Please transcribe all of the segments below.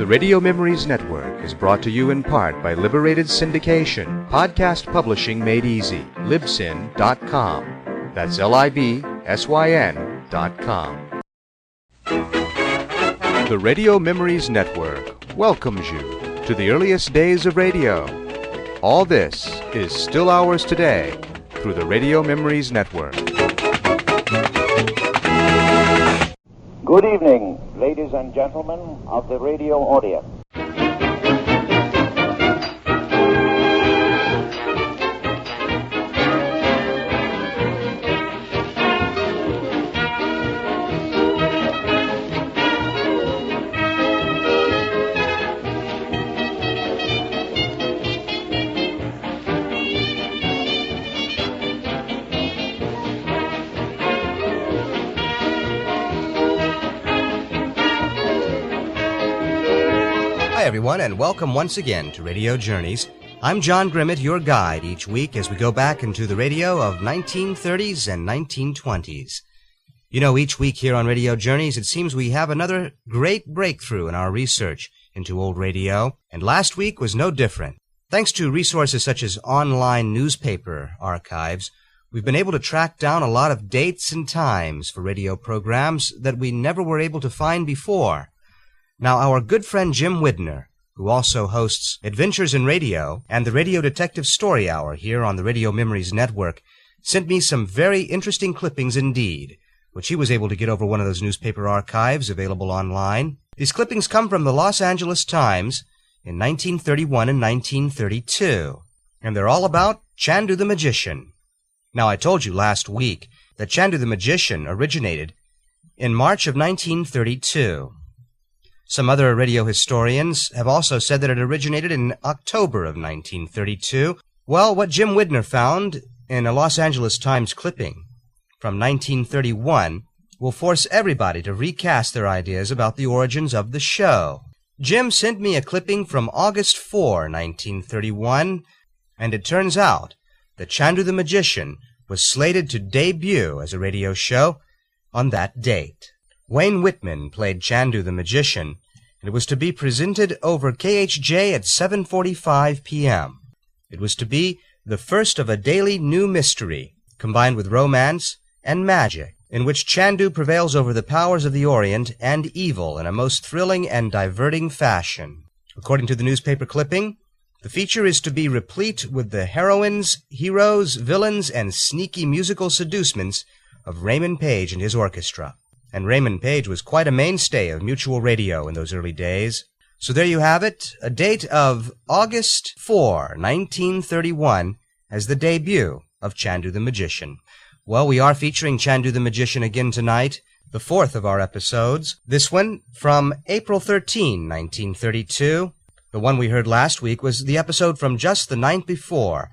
The Radio Memories Network is brought to you in part by Liberated Syndication, podcast publishing made easy, libsyn.com. That's libsyn.com. The Radio Memories Network welcomes you to the earliest days of radio. All this is still ours today through the Radio Memories Network. Good evening, ladies and gentlemen of the radio audience. Hi, everyone, and welcome once again to Radio Journeys. I'm John Grimmett, your guide each week as we go back into the radio of 1930s and 1920s. You know, each week here on Radio Journeys, it seems we have another great breakthrough in our research into old radio, and last week was no different. Thanks to resources such as online newspaper archives, we've been able to track down a lot of dates and times for radio programs that we never were able to find before. Now, our good friend Jim Widner, who also hosts Adventures in Radio and the Radio Detective Story Hour here on the Radio Memories Network, sent me some very interesting clippings indeed, which he was able to get over one of those newspaper archives available online. These clippings come from the Los Angeles Times in 1931 and 1932, and they're all about Chandu the Magician. Now, I told you last week that Chandu the Magician originated in March of 1932. Some other radio historians have also said that it originated in October of 1932. Well, what Jim Widner found in a Los Angeles Times clipping from 1931 will force everybody to recast their ideas about the origins of the show. Jim sent me a clipping from August 4, 1931, and it turns out that Chandu the Magician was slated to debut as a radio show on that date. Wayne Whitman played Chandu the Magician, and it was to be presented over KHJ at 7:45 p.m. It was to be the first of a daily new mystery, combined with romance and magic, in which Chandu prevails over the powers of the Orient and evil in a most thrilling and diverting fashion. According to the newspaper clipping, the feature is to be replete with the heroines, heroes, villains, and sneaky musical seducements of Raymond Page and his orchestra. And Raymond Page was quite a mainstay of mutual radio in those early days. So there you have it, a date of August 4, 1931, as the debut of Chandu the Magician. Well, we are featuring Chandu the Magician again tonight, the fourth of our episodes. This one from April 13, 1932. The one we heard last week was the episode from just the night before,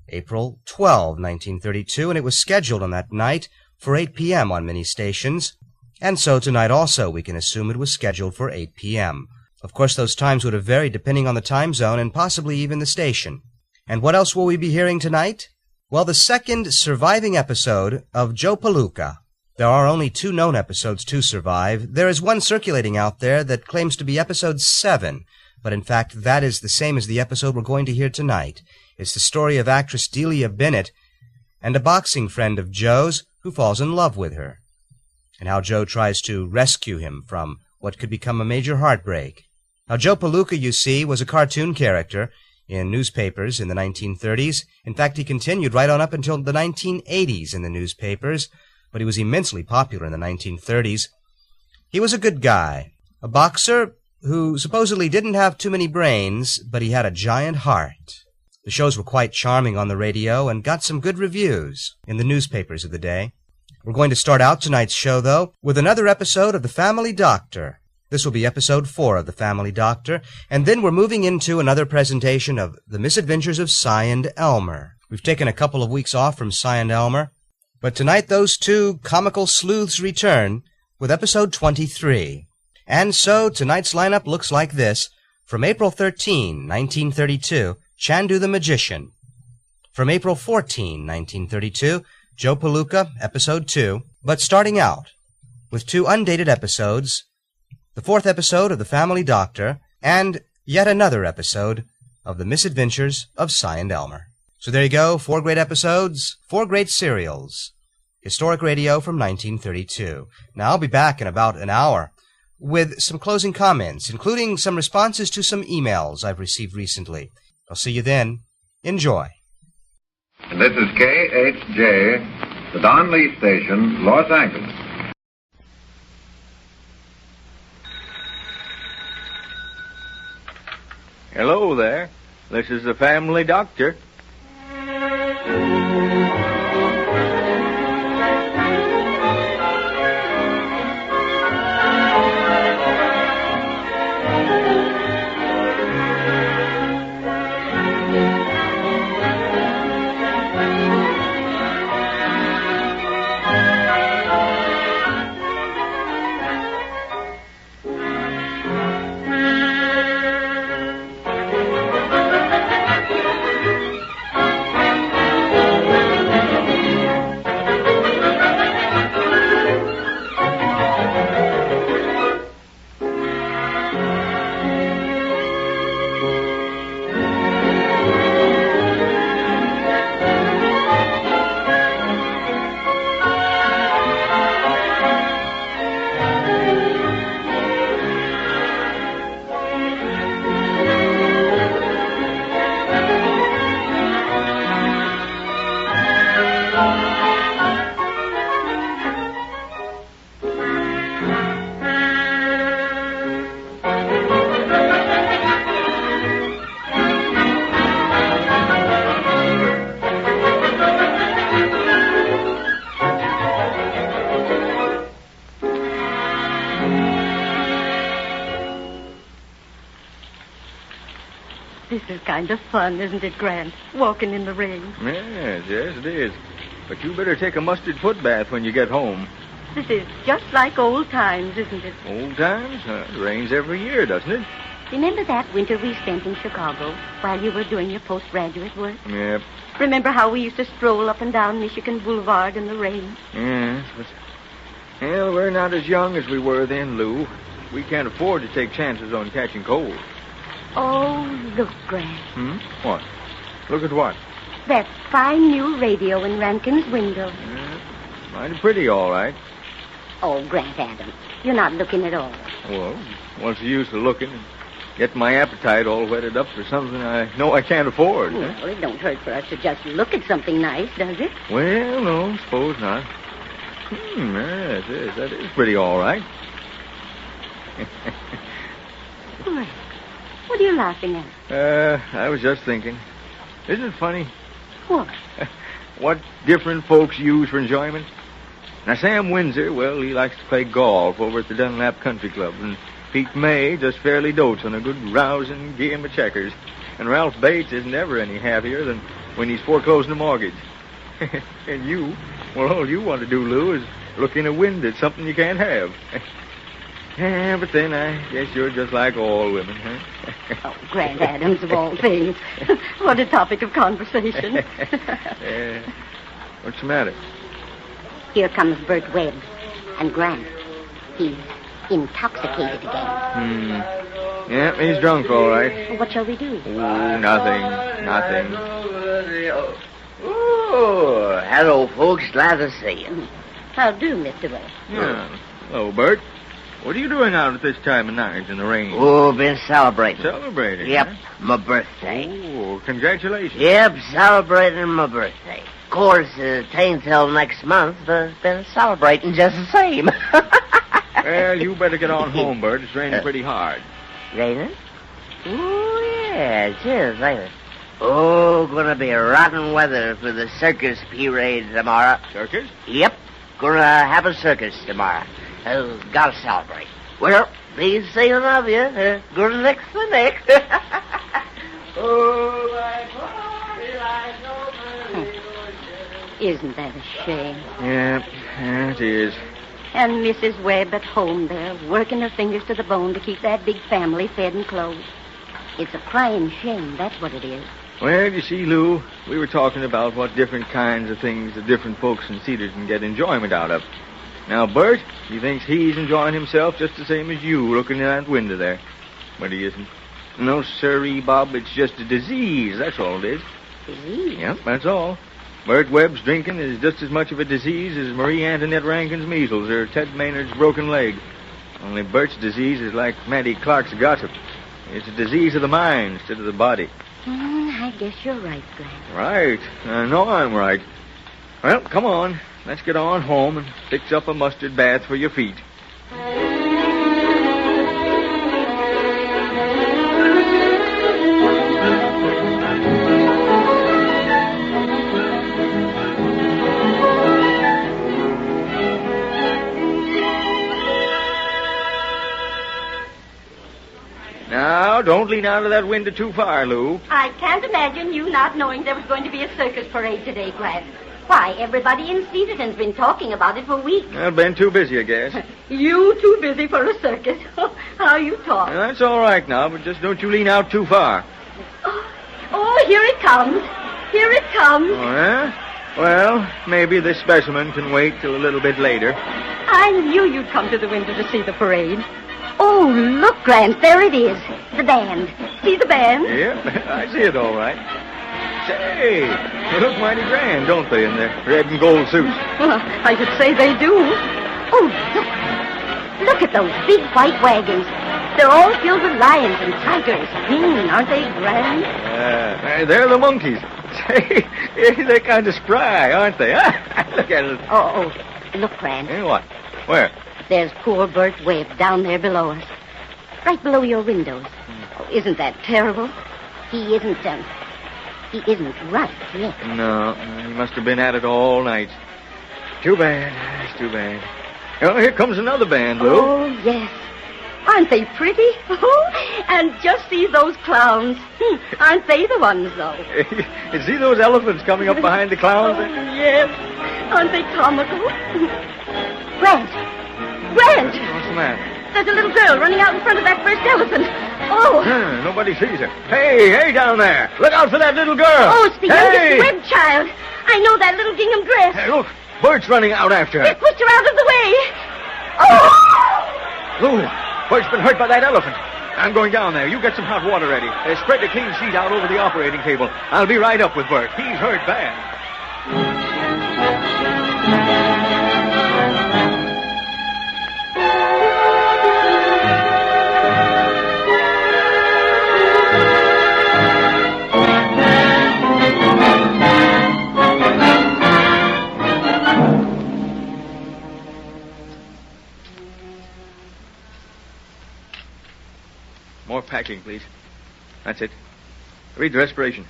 April 12, 1932, and it was scheduled on that night for 8 p.m. on many stations. And so tonight also we can assume it was scheduled for 8 p.m. Of course, those times would have varied depending on the time zone and possibly even the station. And what else will we be hearing tonight? Well, the second surviving episode of Joe Palooka. There are only 2 known episodes to survive. There is one circulating out there that claims to be episode 7, but in fact that is the same as the episode we're going to hear tonight. It's the story of actress Delia Bennett and a boxing friend of Joe's who falls in love with her, and how Joe tries to rescue him from what could become a major heartbreak. Now, Joe Palooka, you see, was a cartoon character in newspapers in the 1930s. In fact, he continued right on up until the 1980s in the newspapers, but he was immensely popular in the 1930s. He was a good guy, a boxer who supposedly didn't have too many brains, but he had a giant heart. The shows were quite charming on the radio and got some good reviews in the newspapers of the day. We're going to start out tonight's show, though, with another episode of The Family Doctor. This will be episode 4 of The Family Doctor, and then we're moving into another presentation of The Misadventures of Cy and Elmer. We've taken a couple of weeks off from Cy and Elmer, but tonight those 2 comical sleuths return with episode 23. And so tonight's lineup looks like this. From April 13, 1932, Chandu the Magician. From April 14, 1932, Joe Palooka, Episode 2. But starting out with 2 undated episodes, the 4th episode of The Family Doctor and yet another episode of the Misadventures of Cy and Elmer. So there you go, 4 great episodes, 4 great serials. Historic radio from 1932. Now I'll be back in about an hour with some closing comments, including some responses to some emails I've received recently. I'll see you then. Enjoy. And this is KHJ, the Don Lee Station, Los Angeles. Hello there. This is the family doctor. This is kind of fun, isn't it, Grant? Walking in the rain. Yes, it is. But you better take a mustard foot bath when you get home. This is just like old times, isn't it? Old times? It rains every year, doesn't it? Remember that winter we spent in Chicago while you were doing your postgraduate work? Yep. Remember how we used to stroll up and down Michigan Boulevard in the rain? Yes, but... Well, we're not as young as we were then, Lou. We can't afford to take chances on catching cold. Oh, look, Grant. What? Look at what? That fine new radio in Rankin's window. Mighty pretty, all right. Oh, Grant Adams, you're not looking at all. Well, what's the use of looking and getting my appetite all whetted up for something I know I can't afford? Well, it don't hurt for us to just look at something nice, does it? Well, no, suppose not. Yes, that is pretty all right. Grant, what are you laughing at? I was just thinking. Isn't it funny? What? What different folks use for enjoyment? Now, Sam Windsor, well, he likes to play golf over at the Dunlap Country Club, and Pete May just fairly dotes on a good rousing game of checkers. And Ralph Bates isn't ever any happier than when he's foreclosing a mortgage. And you, well, all you want to do, Lou, is look in a window at something you can't have. Yeah, but then I guess you're just like all women, huh? Oh, Grant Adams, of all things. What a topic of conversation. What's the matter? Here comes Bert Webb. And Grant, he's intoxicated again. Yeah, he's drunk, all right. What shall we do? Oh, nothing. Oh, hello, folks. Glad to see you. How do, Mr. Webb? Yeah. Hello, Bert. What are you doing out at this time of night in the rain? Oh, been celebrating. Celebrating? Yep, Huh? my birthday. Oh, congratulations. Yep, celebrating my birthday. Of course, it ain't till next month, but been celebrating just the same. Well, you better get on home, Bert. It's raining pretty hard. Raining? Oh, yeah, it is, ain't it? Oh, gonna be rotten weather for the circus parade tomorrow. Circus? Yep, gonna have a circus tomorrow. Gotta celebrate. Well, be seeing of you. Good next the neck. Oh, my God, Isn't that a shame? Yeah, it is. And Mrs. Webb at home there, working her fingers to the bone to keep that big family fed and clothed. It's a crying shame, that's what it is. Well, you see, Lou, we were talking about what different kinds of things the different folks in Cedar can get enjoyment out of. Now, Bert, he thinks he's enjoying himself just the same as you looking in that window there. But he isn't. No, sirree, Bob, it's just a disease. That's all it is. Disease? Yep, that's all. Bert Webb's drinking is just as much of a disease as Marie Antoinette Rankin's measles or Ted Maynard's broken leg. Only Bert's disease is like Mattie Clark's gossip. It's a disease of the mind instead of the body. I guess you're right, Grant. Right. I know I'm right. Well, come on. Let's get on home and fix up a mustard bath for your feet. Now, don't lean out of that window too far, Lou. I can't imagine you not knowing there was going to be a circus parade today, Grant. Why, everybody in Cedarton's been talking about it for weeks. I've been too busy, I guess. You too busy for a circus. How you talk. That's all right now, but just don't you lean out too far. Oh, here it comes. Here it comes. Oh, yeah? Well, maybe this specimen can wait till a little bit later. I knew you'd come to the window to see the parade. Oh, look, Grant, there it is. The band. See the band? Yep, I see it all right. Say, they look mighty grand, don't they, in their red and gold suits? Well, I should say they do. Oh, look. Look at those big white wagons. They're all filled with lions and tigers. Aren't they grand? They're the monkeys. Say, they're kind of spry, aren't they? Look at it. Oh, look, Grant. Hey, what? Where? There's poor Bert Webb down there below us. Right below your windows. Oh, isn't that terrible? He isn't right yet. No, he must have been at it all night. Too bad. It's too bad. Oh, here comes another band, Lou. Oh, yes. Aren't they pretty? Oh, and just see those clowns. Aren't they the ones, though? You see those elephants coming up behind the clowns? Oh, yes. Aren't they comical? Grant! What's the matter? There's a little girl running out in front of that first elephant. Oh! Nobody sees her. Hey, down there. Look out for that little girl. Oh, it's the youngest Webb child. I know that little gingham dress. Hey, look. Bert's running out after her. He pushed her out of the way. Oh! Lou, Bert's been hurt by that elephant. I'm going down there. You get some hot water ready. Spread the clean sheet out over the operating table. I'll be right up with Bert. He's hurt bad. More packing, please. That's it. Read the respiration.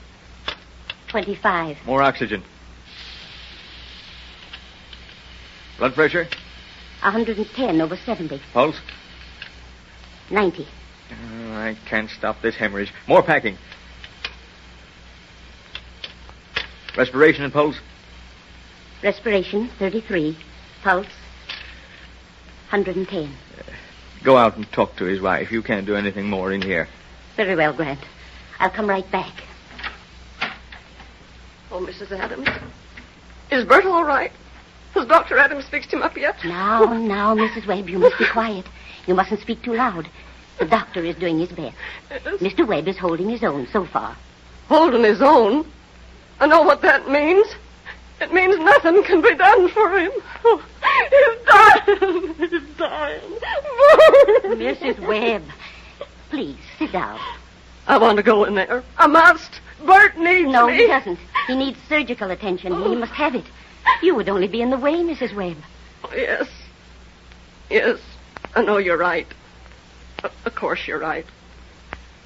25. More oxygen. Blood pressure? 110/70. Pulse? 90. I can't stop this hemorrhage. More packing. Respiration and pulse? Respiration, 33. Pulse, 110. Go out and talk to his wife. You can't do anything more in here. Very well, Grant. I'll come right back. Oh, Mrs. Adams. Is Bert all right? Has Dr. Adams fixed him up yet? Now, Mrs. Webb, you must be quiet. You mustn't speak too loud. The doctor is doing his best. Yes. Mr. Webb is holding his own so far. Holding his own? I know what that means. It means nothing can be done for him. Oh, he's dying. He's dying. Mrs. Webb, please, sit down. I want to go in there. I must. Bert needs No, me. he doesn't. He needs surgical attention. He must have it. You would only be in the way, Mrs. Webb. Oh, yes. Yes, I know you're right. Of course you're right.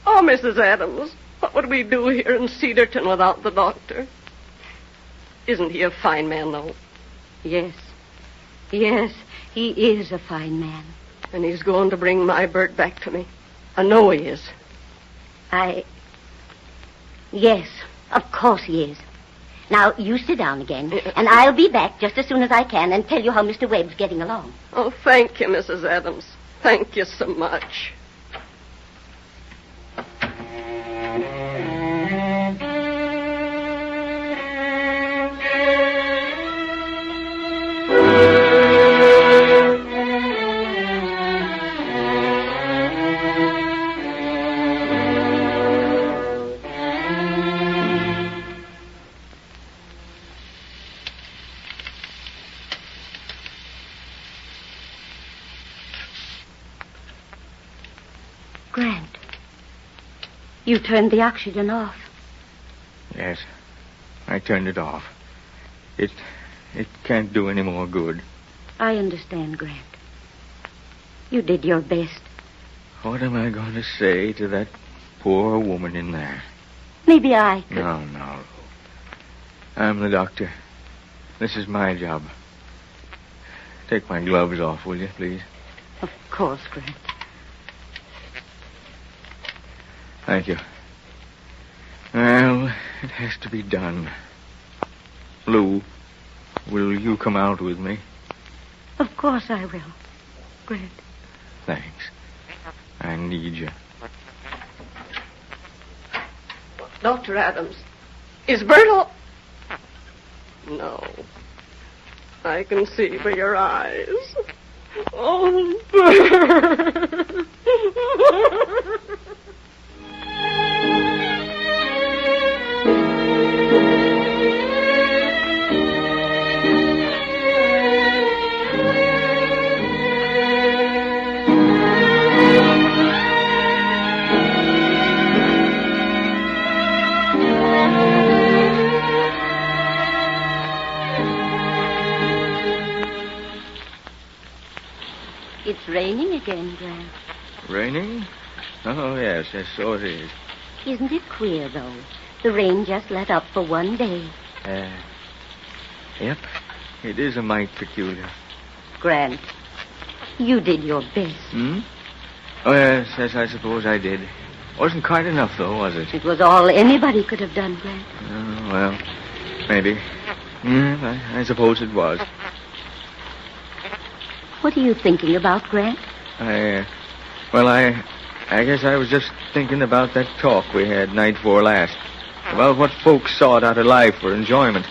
Oh, Mrs. Adams, what would we do here in Cedarton without the doctor? Isn't he a fine man, though? Yes, he is a fine man. And he's going to bring my Bert back to me. I know he is. Yes, of course he is. Now, you sit down again, and I'll be back just as soon as I can and tell you how Mr. Webb's getting along. Oh, thank you, Mrs. Adams. Thank you so much. You turned the oxygen off. Yes, I turned it off. It can't do any more good. I understand, Grant. You did your best. What am I going to say to that poor woman in there? Maybe I could. No. I'm the doctor. This is my job. Take my gloves off, will you, please? Of course, Grant. Thank you. Well, it has to be done. Lou, will you come out with me? Of course I will, Grant. Thanks. I need you. Dr. Adams, is Bert all... No. I can see by your eyes. Oh, Bert. It's raining again, Grant. Raining? Oh, yes, so it is. Isn't it queer, though? The rain just let up for one day. Yep. It is a mite peculiar. Grant, you did your best. Oh, yes, I suppose I did. Wasn't quite enough, though, was it? It was all anybody could have done, Grant. Oh, well, maybe. I suppose it was. What are you thinking about, Grant? I guess I was just thinking about that talk we had night before last. About what folks sought out of life for enjoyment.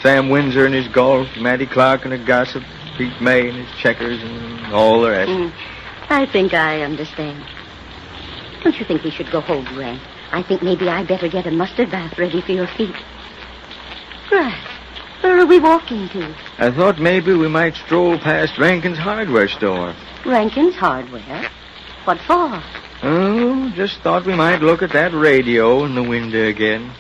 Sam Windsor and his golf, Matty Clark and her gossip, Pete May and his checkers, and all the rest. I think I understand. Don't you think we should go home, Grant? I think maybe I'd better get a mustard bath ready for your feet. Grant, where are we walking to? I thought maybe we might stroll past Rankin's hardware store. Rankin's Hardware? What for? Oh, just thought we might look at that radio in the window again.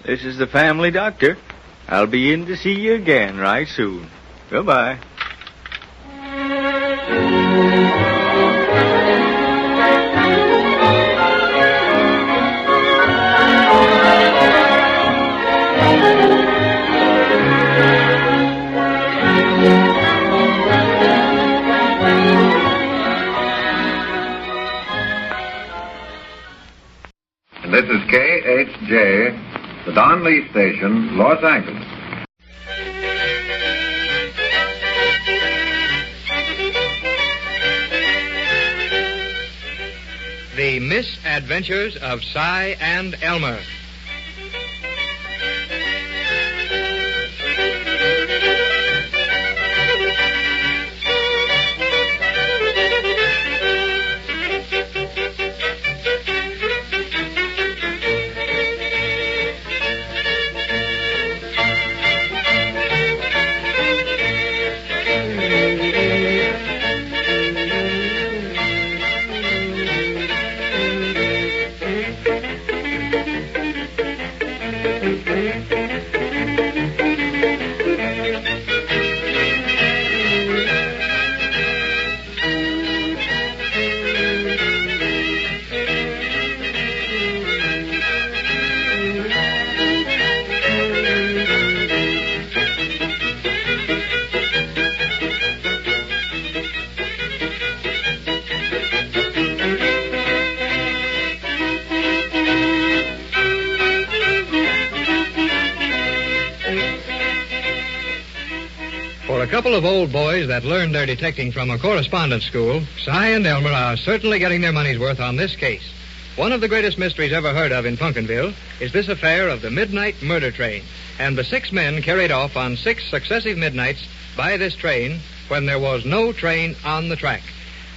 This is the family doctor. I'll be in to see you again right soon. Goodbye. And this is KHJ, the Don Lee Station, Los Angeles. The Misadventures of Cy and Elmer. couple of old boys that learned their detecting from a correspondence school, Cy and Elmer are certainly getting their money's worth on this case. One of the greatest mysteries ever heard of in Pumpkinville is this affair of the midnight murder train, and the 6 men carried off on 6 successive midnights by this train when there was no train on the track.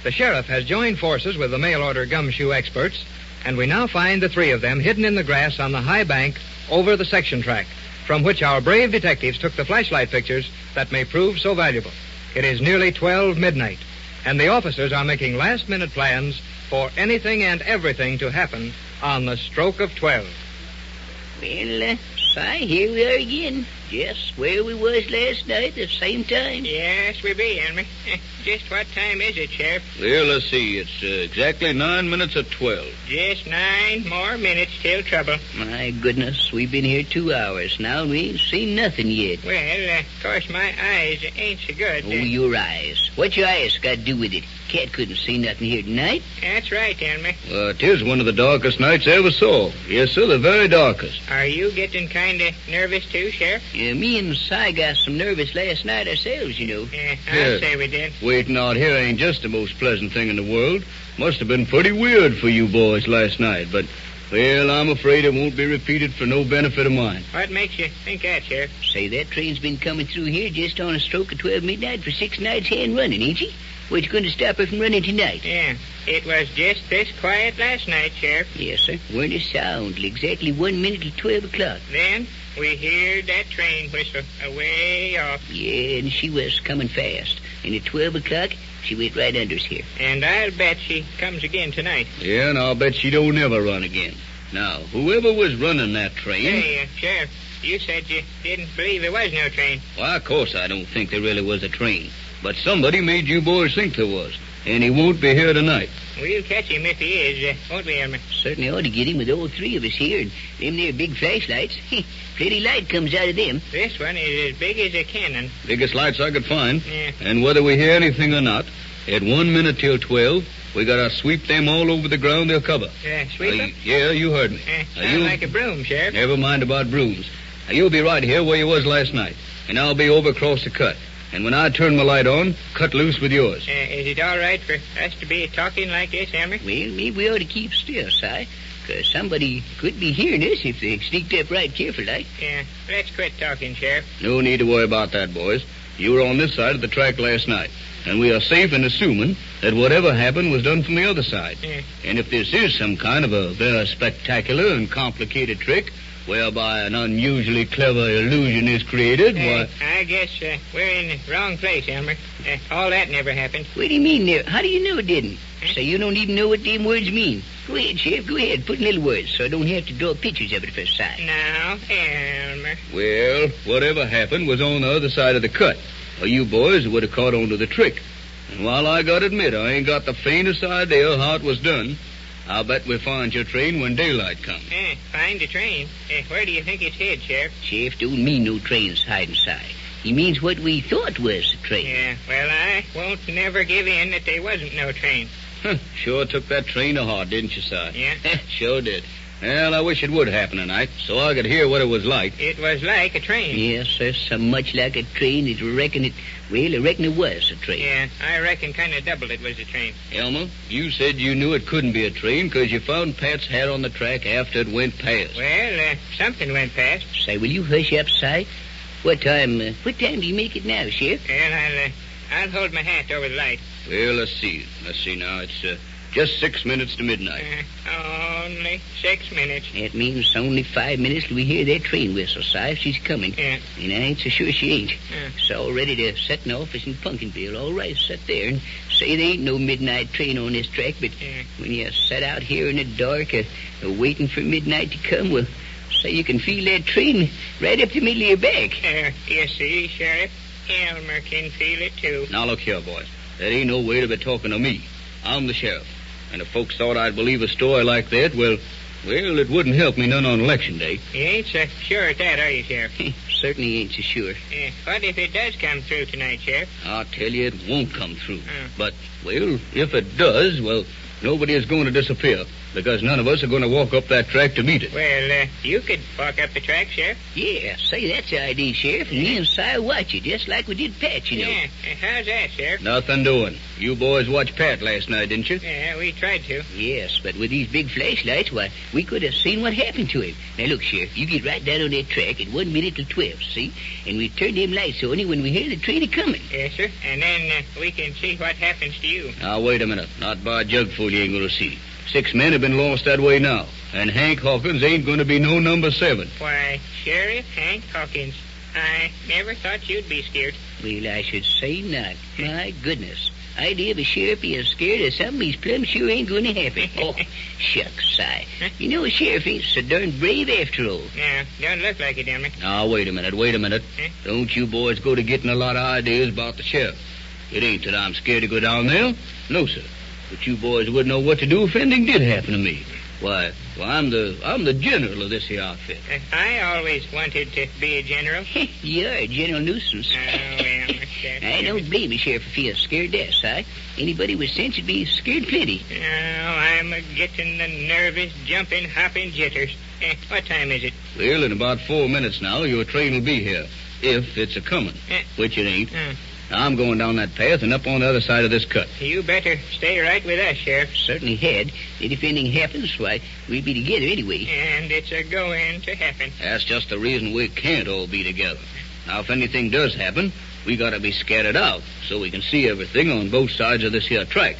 The sheriff has joined forces with the mail-order gumshoe experts, and we now find the 3 of them hidden in the grass on the high bank over the section track, from which our brave detectives took the flashlight pictures that may prove so valuable. It is nearly 12 midnight, and the officers are making last-minute plans for anything and everything to happen on the stroke of 12. Well, Si, here we are again. Just where we was last night at the same time. Yes, we be, Elmer. Just what time is it, Sheriff? Well, let's see. It's exactly 9 minutes of 12. Just 9 more minutes till trouble. My goodness, we've been here 2 hours now, and we ain't seen nothing yet. Well, of course, my eyes ain't so good. Oh, your eyes. What your eyes got to do with it? Cat couldn't see nothing here tonight. That's right, Elmer. Well, it is one of the darkest nights I ever saw. Yes, sir, the very darkest. Are you getting kind of nervous, too, Sheriff? Me and Si got some nervous last night ourselves, you know. I'll say we did. Waiting out here ain't just the most pleasant thing in the world. Must have been pretty weird for you boys last night, but, well, I'm afraid it won't be repeated for no benefit of mine. What makes you think that, Sheriff? Say, that train's been coming through here just on a stroke of 12 midnight for 6 nights hand running, ain't she? What's going to stop her from running tonight? Yeah, it was just this quiet last night, Sheriff. Yes, sir. Weren't a sound till exactly 1 minute till 12 o'clock. Then we heard that train whistle away off. Yeah, and she was coming fast. And at 12 o'clock, she went right under us here. And I'll bet she comes again tonight. Yeah, and I'll bet she don't never run again. Now, whoever was running that train... Hey, Sheriff, you said you didn't believe there was no train. Well, of course I don't think there really was a train. But somebody made you boys think there was. And he won't be here tonight. We'll catch him if he is, won't we, Elmer? Certainly ought to get him with all 3 of us here. And them there big flashlights. Plenty light comes out of them. This one is as big as a cannon. Biggest lights I could find. Yeah. And whether we hear anything or not, at 1 minute till 12, we gotta sweep them all over the ground they'll cover. Sweep them? Yeah, you heard me. Sound like a broom, Sheriff. Never mind about brooms. Now, you'll be right here where you was last night. And I'll be over across the cut. And when I turn my light on, cut loose with yours. Is it all right for us to be talking like this, Elmer? Well, maybe we ought to keep still, Si. Because somebody could be hearing us if they sneaked up right careful like. Yeah, let's quit talking, Sheriff. No need to worry about that, boys. You were on this side of the track last night. And we are safe in assuming that whatever happened was done from the other side. Yeah. And if this is some kind of a very spectacular and complicated trick, whereby an unusually clever illusion is created, why... I guess we're in the wrong place, Elmer. All that never happened. What do you mean there? How do you know it didn't? So you don't even know what them words mean. Go ahead, Sheriff, go ahead. Put in little words so I don't have to draw pictures of it first sight. Now, Elmer. Well, whatever happened was on the other side of the cut. Or you boys would have caught on to the trick. And while I gotta admit I ain't got the faintest idea how it was done, I'll bet we find your train when daylight comes. Find a train? Where do you think it's hid, Sheriff? Sheriff don't mean no train's hiding sight. He means what we thought was a train. Yeah, well, I won't never give in that there wasn't no train. Sure took that train to heart, didn't you, Si? Yeah. Sure did. Well, I wish it would happen tonight, so I could hear what it was like. It was like a train. Yes, sir, so much like a train that I reckon it was a train. Yeah, I reckon kind of double it was a train. Elmer, you said you knew it couldn't be a train because you found Pat's hat on the track after it went past. Well, something went past. Say, will you hush up, Si? What time do you make it now, Sheriff? Well, I'll hold my hat over the light. Well, let's see. Now. It's just 6 minutes to midnight. Only 6 minutes. That means only 5 minutes till we hear that train whistle, Si, if she's coming. Yeah. And I ain't so sure she ain't. It's all ready to set an office in Pumpkinville. All right, sit there and say there ain't no midnight train on this track, but when you set out here in the dark, waiting for midnight to come, well, say you can feel that train right up the middle of your back. You see, Sheriff, Elmer can feel it, too. Now, look here, boys. That ain't no way to be talking to me. I'm the sheriff. And if folks thought I'd believe a story like that, well, it wouldn't help me none on Election Day. You ain't so sure at that, are you, Sheriff? Certainly ain't so sure. What if it does come through tonight, Sheriff? I'll tell you, it won't come through. But, well, if it does, well, nobody is going to disappear. because none of us are going to walk up that track to meet it. Well, you could walk up the track, Sheriff. Yeah, say that's the idea, Sheriff, and me and Si watch it, just like we did Pat, you know. Yeah, how's that, Sheriff? Nothing doing. You boys watched Pat last night, didn't you? Yeah, we tried to. Yes, but with these big flashlights, why, we could have seen what happened to him. Now, look, Sheriff, you get right down on that track at 1 minute till 12, see? And we turn them lights on when we hear the train a-coming. Yes, sir. And then we can see what happens to you. Now, wait a minute. Not by a jugful you ain't going to see. 6 men have been lost that way now. And Hank Hawkins ain't going to be no number 7. Why, Sheriff Hank Hawkins, I never thought you'd be scared. Well, I should say not. My goodness. Idea of a sheriff being scared of something he's plumb sure ain't going to happen. Oh, shucks, Si. You know, a sheriff ain't so darn brave after all. No, don't look like it, Elmer. Now, wait a minute. Don't you boys go to getting a lot of ideas about the sheriff. It ain't that I'm scared to go down there. No, sir. But you boys wouldn't know what to do if anything did happen to me. Why, I'm the general of this here outfit. I always wanted to be a general. You're a general nuisance. Oh, Elmer. I don't blame you, Sheriff, if you're scared there, Si. Anybody with sense would be scared plenty. Oh, I'm getting the nervous, jumping, hopping jitters. What time is it? Well, in about 4 minutes now, your train will be here. If it's a-coming, which it ain't. I'm going down that path and up on the other side of this cut. You better stay right with us, Sheriff. Certainly had. And if anything happens, why, we'll be together anyway. And it's a-going to happen. That's just the reason we can't all be together. Now, if anything does happen, we gotta be scattered out so we can see everything on both sides of this here track.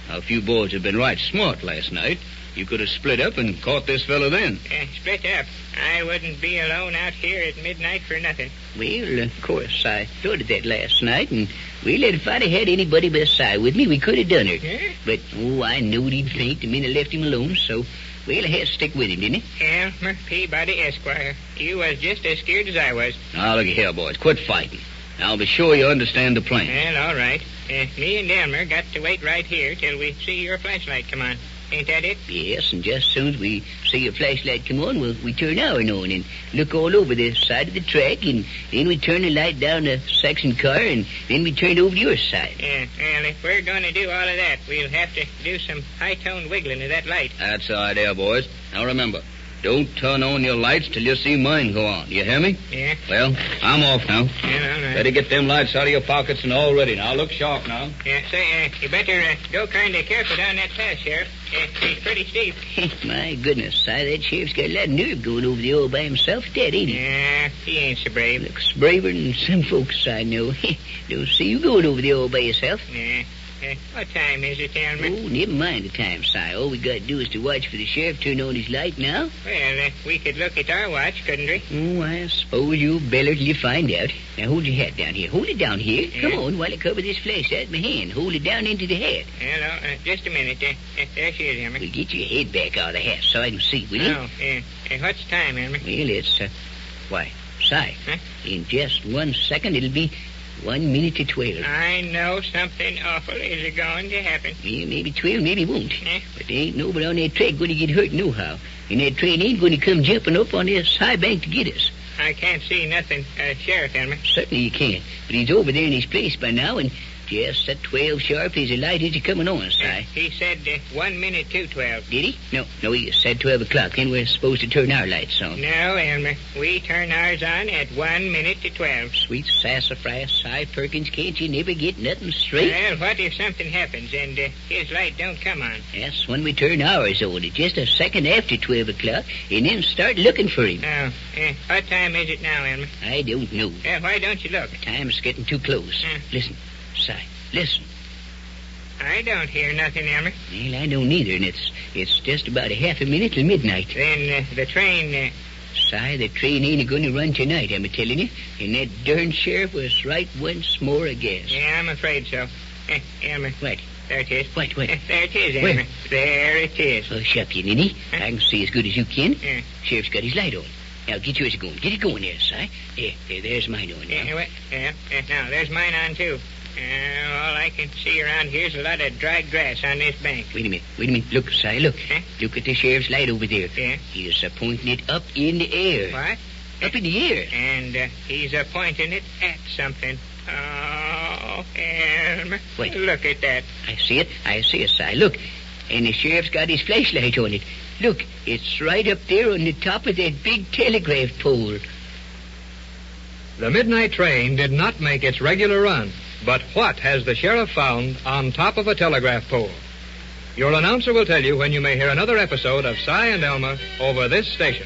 Now, if you boys had been right smart last night, you could have split up and caught this fella then. Split up? I wouldn't be alone out here at midnight for nothing. Well, of course, I thought of that last night, and well, if I'd have had anybody beside with me, we could have done it. But, I knowed he'd faint the minute I left him alone, so, well, I had to stick with him, didn't I? Elmer Peabody, Esquire. You was just as scared as I was. Now, look here, boys. Quit fighting. Now, be sure you understand the plan. Well, all right. Me and Elmer got to wait right here till we see your flashlight come on. Ain't that it? Yes, and just as soon as we see your flashlight come on, we turn ours on and look all over the side of the track, and then we turn the light down the section car, and then we turn it over to your side. Yeah, well, if we're going to do all of that, we'll have to do some high-tone wiggling of that light. That's the idea, boys. Now, remember, don't turn on your lights till you see mine go on. You hear me? Yeah. Well, I'm off now. Yeah, all right. Better get them lights out of your pockets and all ready. Now, look sharp now. Yeah, say, you better go kind of careful down that path, Sheriff. He's pretty steep. My goodness, Si, that sheriff's got a lot of nerve going over the all by himself at that, ain't he? Yeah, he ain't so brave. Looks braver than some folks I know. Don't see you going over the all by yourself. Yeah. What time is it, Elmer? Oh, never mind the time, Si. All we got to do is to watch for the sheriff turn on his light now. Well, we could look at our watch, couldn't we? Oh, I suppose you'll beller till you find out. Now, hold your hat down here. Hold it down here. Yeah. Come on, while I cover this flashlight with my hand. Hold it down into the hat. Hello, just a minute. There she is, Elmer. Well, get your head back out of the hat so I can see, will you? Oh, yeah. What's the time, Elmer? Well, it's, why, Si, in just 1 second it'll be 1 minute to 12. I know something awful is going to happen. Yeah, maybe 12, maybe won't. But there ain't nobody on that track going to get hurt nohow. And that train ain't going to come jumping up on this high bank to get us. I can't see nothing, Sheriff Elmer. Certainly you can't. But he's over there in his place by now, and just at 12 sharp, his light is coming on, Si. He said 1 minute to 12. Did he? No, he said 12 o'clock, and we're supposed to turn our lights on. No, Elmer. We turn ours on at 1 minute to 12. Sweet sassafras, Si Perkins, can't you never get nothing straight? Well, what if something happens and his light don't come on? That's when we turn ours on at just a second after 12 o'clock, and then start looking for him. Oh, what time is it now, Elmer? I don't know. Why don't you look? The time's getting too close. Listen, Si, listen. I don't hear nothing, Elmer. Well, I don't either, and it's just about a half a minute till midnight. Then the train... Si, the train ain't going to run tonight, I'm telling you. And that darn sheriff was right once more, I guess. Yeah, I'm afraid so. Elmer. What? There it is. What? There it is, Elmer. Where? There it is. Oh, shuck you, Ninny. I can see as good as you can. Sheriff's got his light on. Now, get yours going. Get it going there, Si. There's mine on now. Now, there's mine on, too. All I can see around here's a lot of dry grass on this bank. Wait a minute. Look, Si, look. Look at the sheriff's light over there. Yeah? He's pointing it up in the air. What? Up in the air. And he's pointing it at something. Oh, Elmer. What? Look at that. I see it, Si. Look. and the sheriff's got his flashlight on it. Look, it's right up there on the top of that big telegraph pole. The midnight train did not make its regular run, but what has the sheriff found on top of a telegraph pole? Your announcer will tell you when you may hear another episode of Cy and Elmer over this station.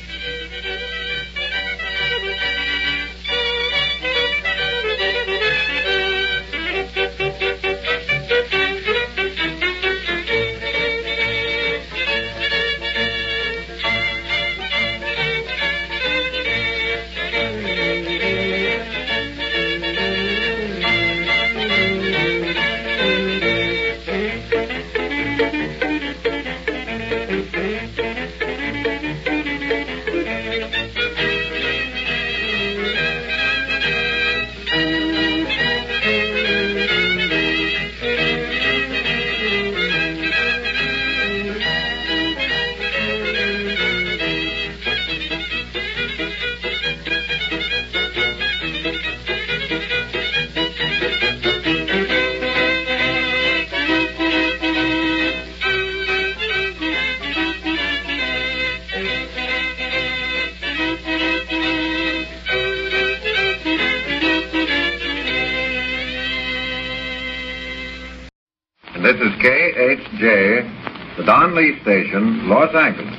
This is KHJ, the Don Lee Station, Los Angeles.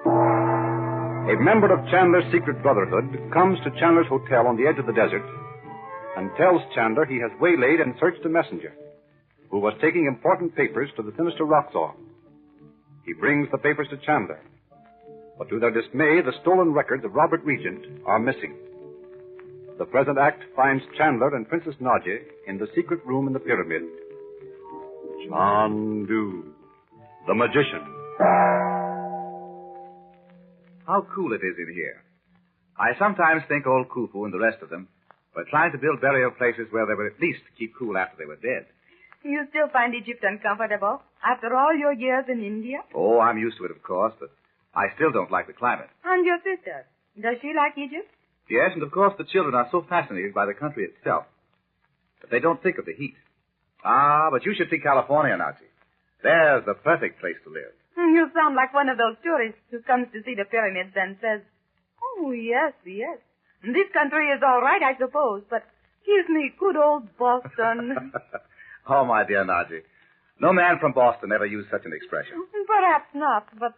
A member of Chandler's secret brotherhood comes to Chandler's hotel on the edge of the desert and tells Chandler he has waylaid and searched a messenger who was taking important papers to the sinister Roxor. He brings the papers to Chandler, but to their dismay, the stolen records of Robert Regent are missing. The present act finds Chandler and Princess Nadia in the secret room in the pyramid. Chandu, the magician. How cool it is in here. I sometimes think old Khufu and the rest of them were trying to build burial places where they would at least keep cool after they were dead. You still find Egypt uncomfortable after all your years in India? Oh, I'm used to it, of course, but I still don't like the climate. And your sister, does she like Egypt? Yes, and of course the children are so fascinated by the country itself. But they don't think of the heat. Ah, but you should see California, Nazi. There's the perfect place to live. You sound like one of those tourists who comes to see the pyramids and says, "Oh, yes, yes. This country is all right, I suppose, but give me good old Boston." Oh, my dear Naji. No man from Boston ever used such an expression. Perhaps not, but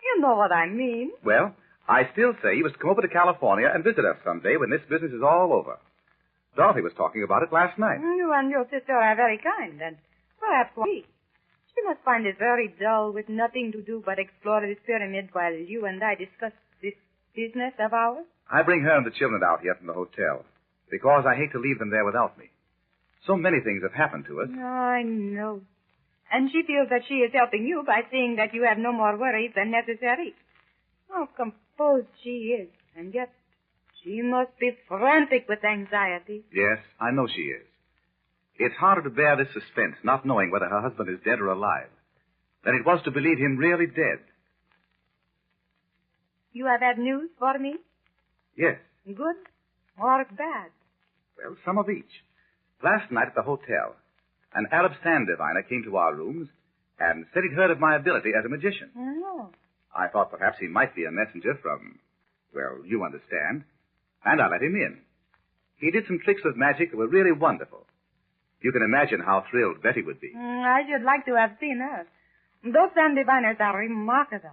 you know what I mean. Well, I still say you must come over to California and visit us someday when this business is all over. Dorothy was talking about it last night. You and your sister are very kind, and perhaps we. She must find it very dull with nothing to do but explore this pyramid while you and I discuss this business of ours. I bring her and the children out here from the hotel because I hate to leave them there without me. So many things have happened to us. Oh, I know. And she feels that she is helping you by seeing that you have no more worries than necessary. How composed she is, and yet she must be frantic with anxiety. Yes, I know she is. It's harder to bear this suspense, not knowing whether her husband is dead or alive, than it was to believe him really dead. You have had news for me? Yes. Good or bad? Well, some of each. Last night at the hotel, an Arab sand diviner came to our rooms and said he'd heard of my ability as a magician. Oh. I thought perhaps he might be a messenger from, well, you understand, and I let him in. He did some tricks of magic that were really wonderful. You can imagine how thrilled Betty would be. I should like to have seen her. Those sand diviners are remarkable.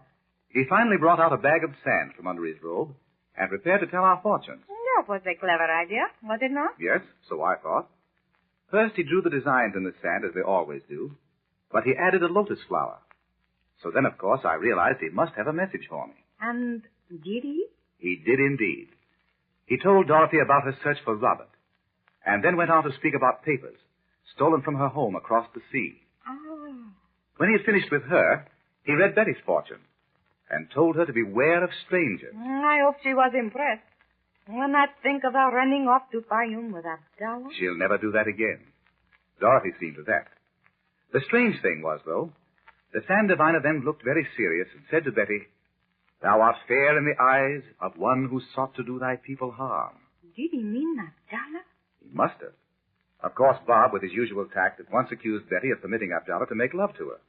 He finally brought out a bag of sand from under his robe and prepared to tell our fortunes. That was a clever idea, was it not? Yes, so I thought. First, he drew the designs in the sand, as they always do, but he added a lotus flower. So then, of course, I realized he must have a message for me. And did he? He did indeed. He told Dorothy about her search for Robert, and then went on to speak about papers stolen from her home across the sea. Oh. When he had finished with her, he read Betty's fortune and told her to beware of strangers. I hope she was impressed. When I think of her running off to Payum with Abdallah. She'll never do that again. Dorothy seen to that. The strange thing was, though, the sand diviner then looked very serious and said to Betty, "Thou art fair in the eyes of one who sought to do thy people harm." Did he mean Abdallah? He must have. Of course, Bob, with his usual tact, at once accused Betty of permitting Abdallah to make love to her.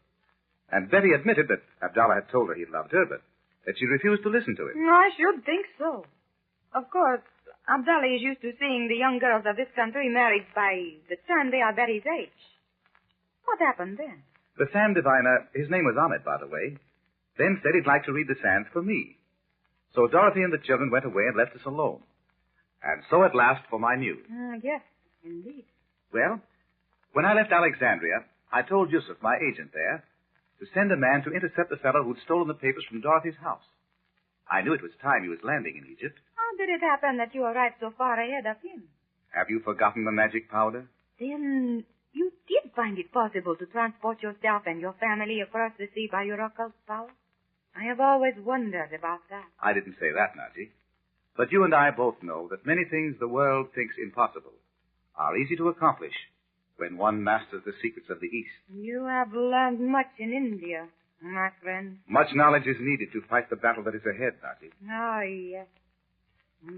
And Betty admitted that Abdallah had told her he loved her, but that she refused to listen to him. I should think so. Of course, Abdallah is used to seeing the young girls of this country married by the time they are Betty's age. What happened then? The sand diviner, his name was Ahmed, by the way, then said he'd like to read the sands for me. So Dorothy and the children went away and left us alone. And so at last for my news. Yes, indeed. Well, when I left Alexandria, I told Yusuf, my agent there, to send a man to intercept the fellow who'd stolen the papers from Dorothy's house. I knew it was time he was landing in Egypt. How did it happen that you arrived so far ahead of him? Have you forgotten the magic powder? Then you did find it possible to transport yourself and your family across the sea by your occult power? I have always wondered about that. I didn't say that, Naji. But you and I both know that many things the world thinks impossible are easy to accomplish when one masters the secrets of the East. You have learned much in India, my friend. Much knowledge is needed to fight the battle that is ahead, Naji. Oh, yes.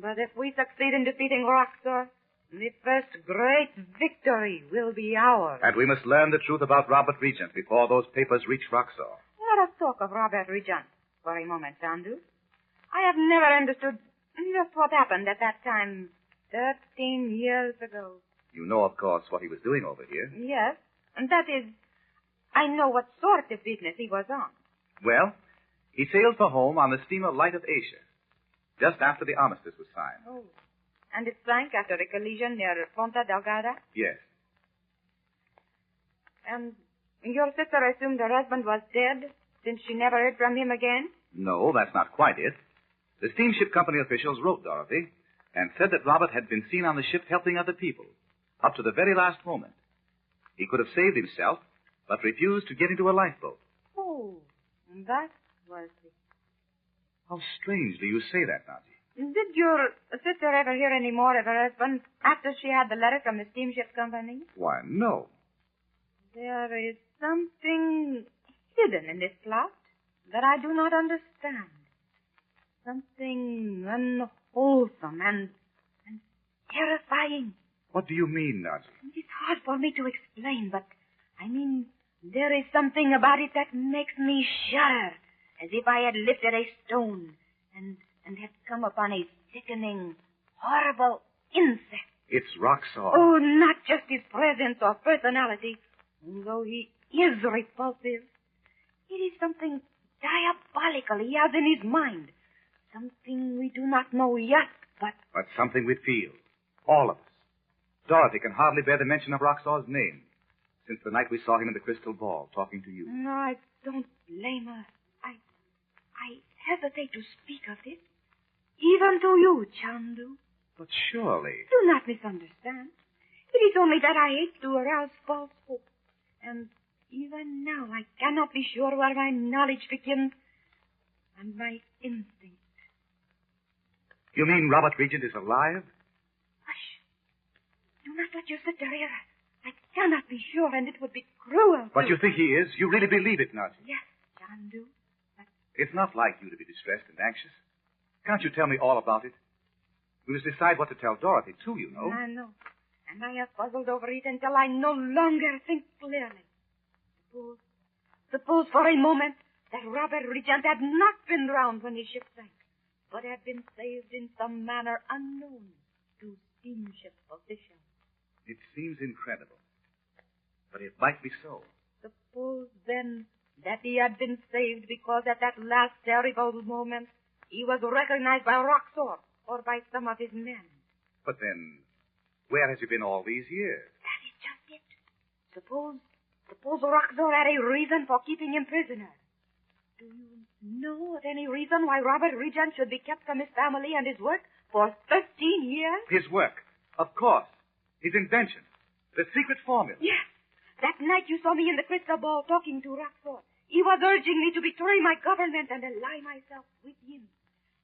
But if we succeed in defeating Roxor, the first great victory will be ours. And we must learn the truth about Robert Regent before those papers reach Roxor. Let us talk of Robert Regent for a moment, Chandu. I have never understood just what happened at that time 13 years ago. You know, of course, what he was doing over here. Yes, and that is, I know what sort of business he was on. Well, he sailed for home on the steamer Light of Asia, just after the armistice was signed. Oh, and it sank after a collision near Ponta Delgada? Yes. And your sister assumed her husband was dead, since she never heard from him again? No, that's not quite it. The steamship company officials wrote Dorothy and said that Robert had been seen on the ship helping other people, up to the very last moment. He could have saved himself, but refused to get into a lifeboat. Oh, that was it. How strangely you say that, Naji. Did your sister ever hear any more of her husband after she had the letter from the steamship company? Why, no. There is something hidden in this plot that I do not understand. Something unwholesome and terrifying. What do you mean, Naji? It's hard for me to explain, but I mean, there is something about it that makes me shudder, as if I had lifted a stone and had come upon a sickening, horrible insect. It's Roxor. Oh, not just his presence or personality, though he is repulsive. It is something diabolical he has in his mind. Something we do not know yet, but something we feel. All of us. Dorothy can hardly bear the mention of Roxor's name since the night we saw him in the crystal ball talking to you. No, I don't blame her. I hesitate to speak of this. Even to you, Chandu. But surely... Do not misunderstand. It is only that I hate to arouse false hope. And even now I cannot be sure where my knowledge begins and my instinct. You mean Robert Regent is alive? Hush. Do not let your sister hear. I cannot be sure, and it would be cruel. But you think he is? You really believe it, Naji? Yes, Chandu. It's not like you to be distressed and anxious. Can't you tell me all about it? We must decide what to tell Dorothy, too, you know. I know. And I have puzzled over it until I no longer think clearly. Suppose for a moment that Robert Regent had not been drowned when his ship sank, but had been saved in some manner unknown to steamship officials. It seems incredible, but it might be so. Suppose, then, that he had been saved because at that last terrible moment he was recognized by Roxor or by some of his men. But then, where has he been all these years? That is just it. Suppose Roxor had a reason for keeping him prisoner. Do you know of any reason why Robert Regent should be kept from his family and his work for 13 years? His work, of course. His invention. The secret formula. Yes. That night you saw me in the crystal ball talking to Roxor. He was urging me to betray my government and ally myself with him.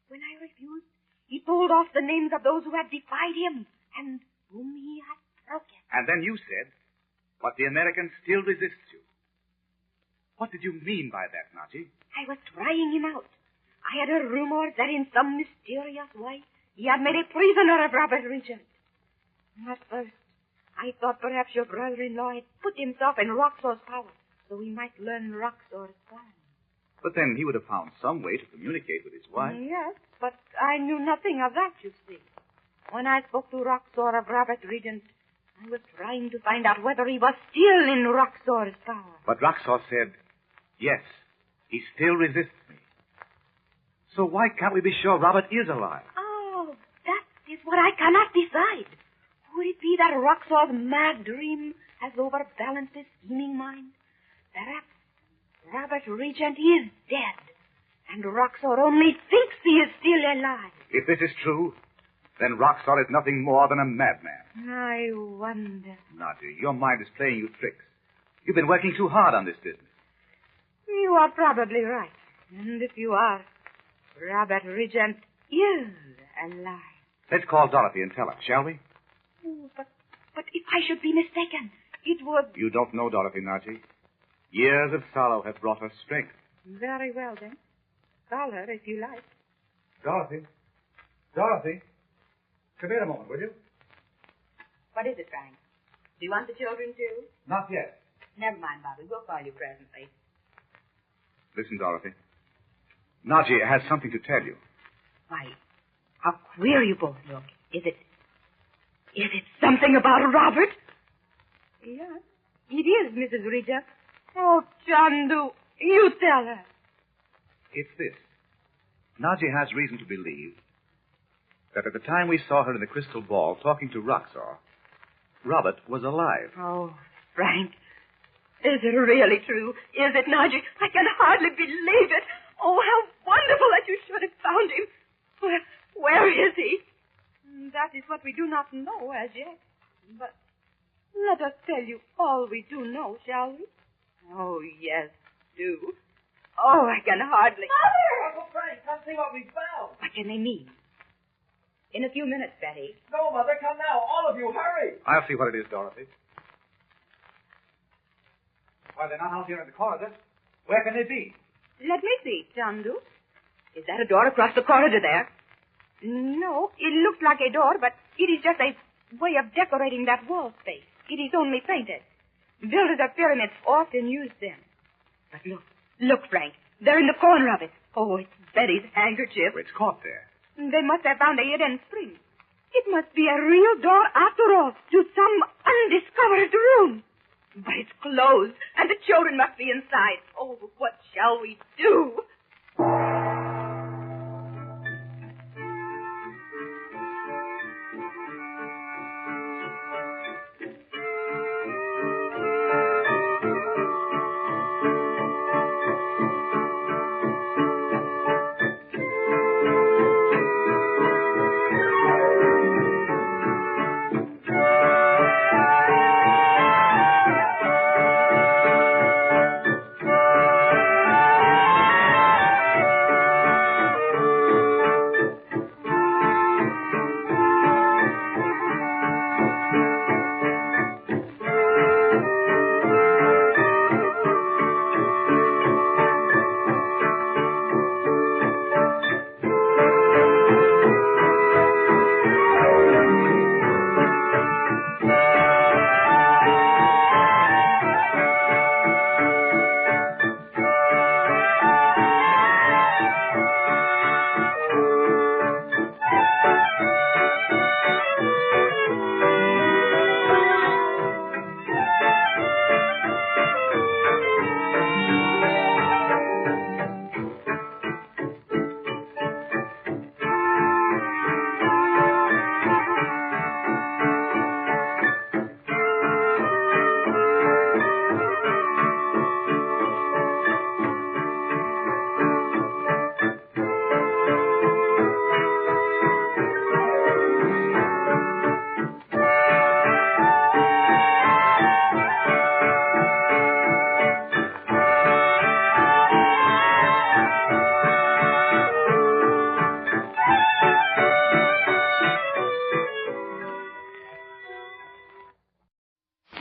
When I refused, he told off the names of those who had defied him and whom he had broken. And then you said, but the American still resists you. What did you mean by that, Naji? I was trying him out. I had heard rumors that in some mysterious way he had made a prisoner of Robert Regent. At first, I thought perhaps your brother-in-law had put himself in Roxor's power so he might learn Roxor's plan. But then he would have found some way to communicate with his wife. Yes, but I knew nothing of that, you see. When I spoke to Roxor of Robert Regent, I was trying to find out whether he was still in Roxor's power. But Roxor said, yes, he still resists me. So why can't we be sure Robert is alive? Oh, that is what I cannot decide. Would it be that Roxor's mad dream has overbalanced his scheming mind? Perhaps Robert Regent is dead, and Roxor only thinks he is still alive. If this is true, then Roxor is nothing more than a madman. I wonder. Nadia, your mind is playing you tricks. You've been working too hard on this business. You are probably right. And if you are, Robert Regent is alive. Let's call Dorothy and tell her, shall we? Oh, but if I should be mistaken, it would... You don't know Dorothy, Naji. Years of sorrow have brought her strength. Very well, then. Call her if you like. Dorothy. Dorothy. Come here a moment, will you? What is it, Frank? Do you want the children, too? Not yet. Never mind, Bobby. We'll call you presently. Listen, Dorothy. Naji has something to tell you. Why, how queer you both look. Is it something about Robert? Yes, it is, Mrs. Regent. Oh, Chandu, you tell her. It's this. Naji has reason to believe that at the time we saw her in the crystal ball talking to Roxor, Robert was alive. Oh, Frank, is it really true? Is it, Naji? I can hardly believe it. Oh, how wonderful that you should have found him. Where is he? That is what we do not know as yet. But let us tell you all we do know, shall we? Oh, yes, do. Oh, I can hardly... Mother! Uncle Frank, come see what we found. What can they mean? In a few minutes, Betty. No, Mother, come now. All of you, hurry. I'll see what it is, Dorothy. Why, they're not out here in the corridor. Where can they be? Let me see, Chandu. Is that a door across the corridor there? No, it looks like a door, but it is just a way of decorating that wall space. It is only painted. Builders of pyramids often use them. But look, Frank. They're in the corner of it. Oh, it's Betty's handkerchief. It's caught there. They must have found a hidden spring. It must be a real door after all, to some undiscovered room. But it's closed, and the children must be inside. Oh, what shall we do?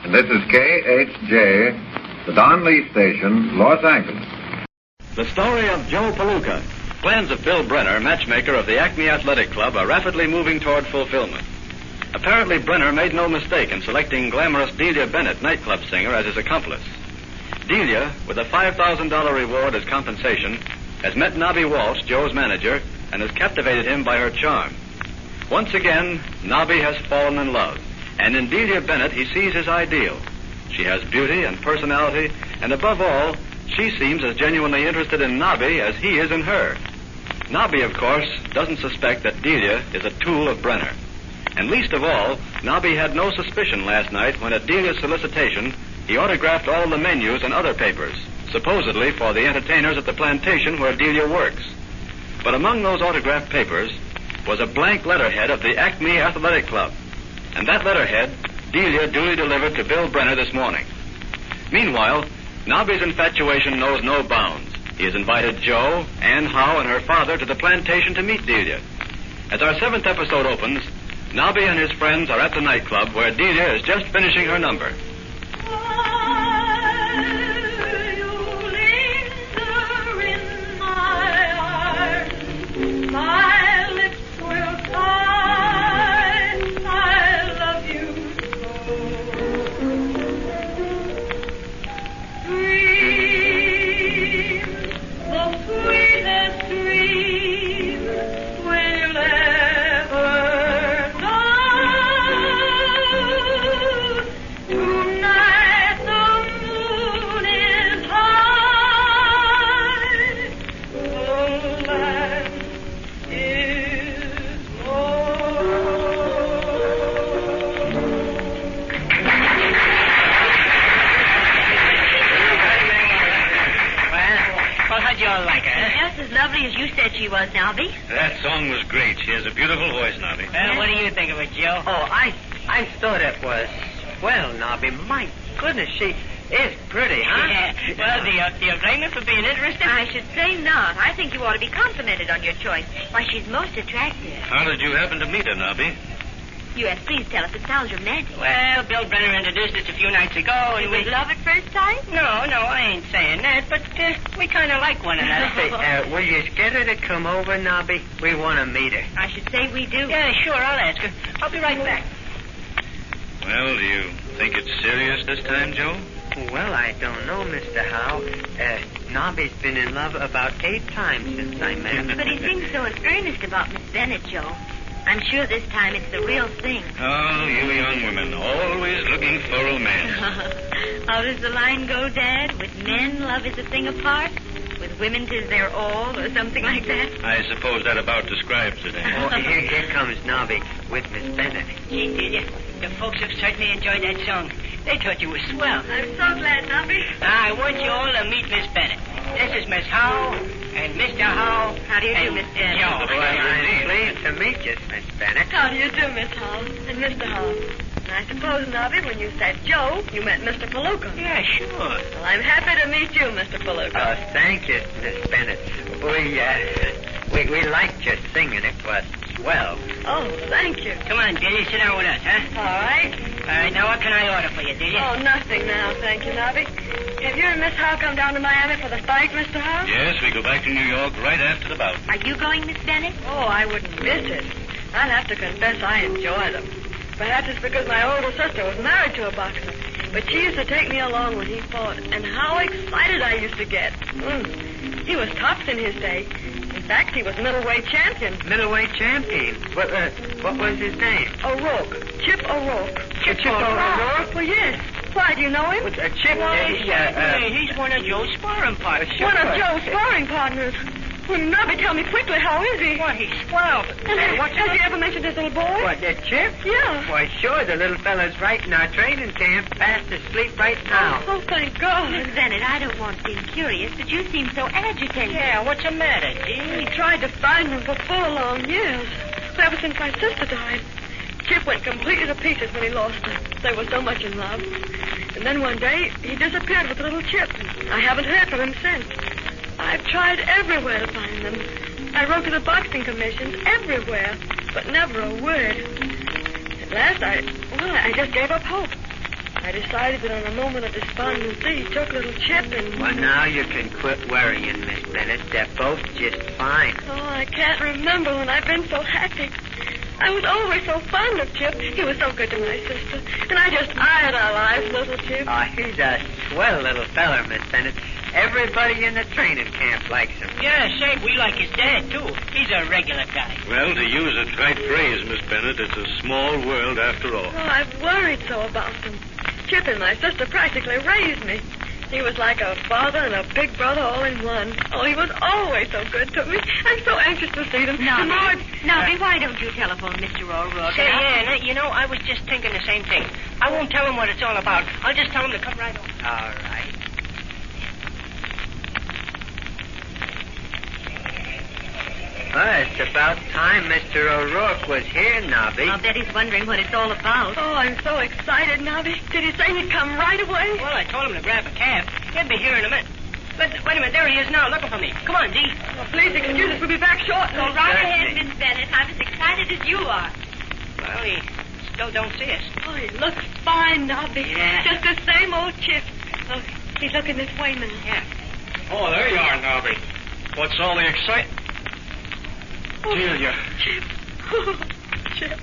And this is KHJ, the Don Lee Station, Los Angeles. The story of Joe Palooka. Plans of Bill Brenner, matchmaker of the Acme Athletic Club, are rapidly moving toward fulfillment. Apparently, Brenner made no mistake in selecting glamorous Delia Bennett, nightclub singer, as his accomplice. Delia, with a $5,000 reward as compensation, has met Nobby Walsh, Joe's manager, and has captivated him by her charm. Once again, Nobby has fallen in love, and in Delia Bennett he sees his ideal. She has beauty and personality, and above all, she seems as genuinely interested in Nobby as he is in her. Nobby, of course, doesn't suspect that Delia is a tool of Brenner. And least of all, Nobby had no suspicion last night when at Delia's solicitation, he autographed all the menus and other papers, supposedly for the entertainers at the plantation where Delia works. But among those autographed papers was a blank letterhead of the Acme Athletic Club. And that letterhead, Delia duly delivered to Bill Brenner this morning. Meanwhile, Nobby's infatuation knows no bounds. He has invited Joe, Ann Howe, and her father to the plantation to meet Delia. As our 7th episode opens, Nobby and his friends are at the nightclub where Delia is just finishing her number. My lips will sigh, I love you so. Dream, the sweetest dream will ever know. Tonight the moon is high, the land How'd you all like her? Just as lovely as you said she was, Nobby. That song was great. She has a beautiful voice, Nobby. What do you think of it, Joe? Oh, I thought it was swell, Nobby. My goodness, she is pretty, huh? Yeah. Well, do you blame her for being interested? I should say not. I think you ought to be complimented on your choice. Why, she's most attractive. How did you happen to meet her, Nobby? U.S., please tell us. It sounds romantic. Well, Bill Brenner introduced us a few nights ago, and It was love at first sight? No, I ain't saying that, but we kind of like one another. Will you get her to come over, Nobby? We want to meet her. I should say we do. Yeah, sure, I'll ask her. I'll be right back. Well, do you think it's serious this time, Joe? Well, I don't know, Mr. Howe. Nobby's been in love about 8 times since I met him. But he seems so earnest about Miss Bennett, Joe. I'm sure this time it's the real thing. Oh, you young women, always looking for romance. How does the line go, Dad? With men, love is a thing apart. With women, 'tis their all, or something like that. I suppose that about describes it, eh? Oh, here comes Nobby with Miss Bennett. Gee, Delia, the folks have certainly enjoyed that song. They thought you were swell. I'm so glad, Nobby. I want you all to meet Miss Bennett. This is Miss Howe and Mr. Howe. How do you do, Miss Bennett? Joe. Well, I'm pleased to meet you, Miss Bennett. How do you do, Miss Howe and Mr. Howe? I suppose, Nobby, when you said Joe, you meant Mr. Palooka. Yeah, sure. Well, I'm happy to meet you, Mr. Palooka. Oh, thank you, Miss Bennett. We liked your singing. It was swell. Oh, thank you. Come on, Delia, sit down with us, huh? All right. All right, now what can I order for you, Delia? Oh, nothing now, thank you, Nobby. Have you and Miss Howe come down to Miami for the fight, Mr. Howe? Yes, we go back to New York right after the bout. Are you going, Miss Bennett? Oh, I wouldn't miss it. I'll have to confess I enjoy them. Perhaps it's because my older sister was married to a boxer. But she used to take me along when he fought, and how excited I used to get. He was tops in his day. In fact, he was middleweight champion. Middleweight champion? What was his name? O'Rourke. Chip O'Rourke. Chip O'Rourke? Well, yes. Why, do you know him? Chip? He's one of Joe's sparring partners. One of Joe's sparring partners. Well, Nobby, tell me quickly, how is he? Why, he's swell. Has he ever mentioned his little boy? What, that Chip? Yeah. Why, sure, the little fella's right in our training camp, fast asleep right now. Oh, thank God. Miss Bennett, I don't want to seem curious, but you seem so agitated. Yeah, what's the matter, He tried to find him for 4 long years. Ever since my sister died. Chip went completely to pieces when he lost her. They were so much in love. And then one day, he disappeared with little Chip. I haven't heard from him since. I've tried everywhere to find them. I wrote to the boxing commissions everywhere, but never a word. At last, I just gave up hope. I decided that on a moment of despondency, he took little Chip and... Well, now you can quit worrying, Miss Bennett. They're both just fine. Oh, I can't remember when I've been so happy. I was always so fond of Chip. He was so good to my sister. And I just idolized little Chip. Oh, he's a swell little feller, Miss Bennett. Everybody in the training camp likes him. Yeah, say, we like his dad, too. He's a regular guy. Well, to use a trite phrase, Miss Bennett, it's a small world after all. Oh, I've worried so about them. Chip and my sister practically raised me. He was like a father and a big brother all in one. Oh, he was always so good to me. I'm so anxious to see them. Nobby, why don't you telephone Mr. O'Rourke? Say, yeah, you know, I was just thinking the same thing. I won't tell him what it's all about. I'll just tell him to come right over. All right. Well, it's about time Mr. O'Rourke was here, Nobby. I'll bet he's wondering what it's all about. Oh, I'm so excited, Nobby. Did he say he'd come right away? Well, I told him to grab a cab. He'll be here in a minute. But wait a minute, there he is now, looking for me. Come on, Dee. Oh, please excuse us. We'll be back shortly. Go right ahead, Miss Bennett. I'm as excited as you are. Well, he still don't see us. Oh, he looks fine, Nobby. Yeah. Just the same old Chip. Oh, he's looking this way, man. Yeah. Oh, there you are, Nobby. What's all the excitement? Delia. Chip. Oh, Chip.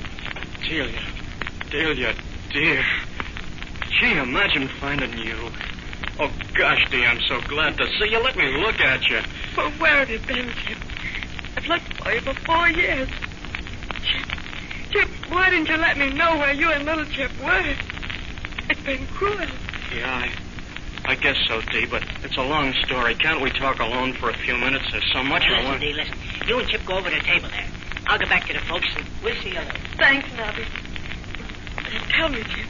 Delia, dear. Gee, imagine finding you. Oh, gosh, Dee, I'm so glad to see you. Let me look at you. Well, where have you been, Chip? I've looked for you for 4 years. Chip, why didn't you let me know where you and little Chip were? It's been cruel. Yeah, I guess so, Dee, but it's a long story. Can't we talk alone for a few minutes? There's so much I Listen, want... Dee, listen. You and Chip go over to the table there. I'll get back to the folks, and we'll see you later. Thanks, Nobby. Tell me, Chip,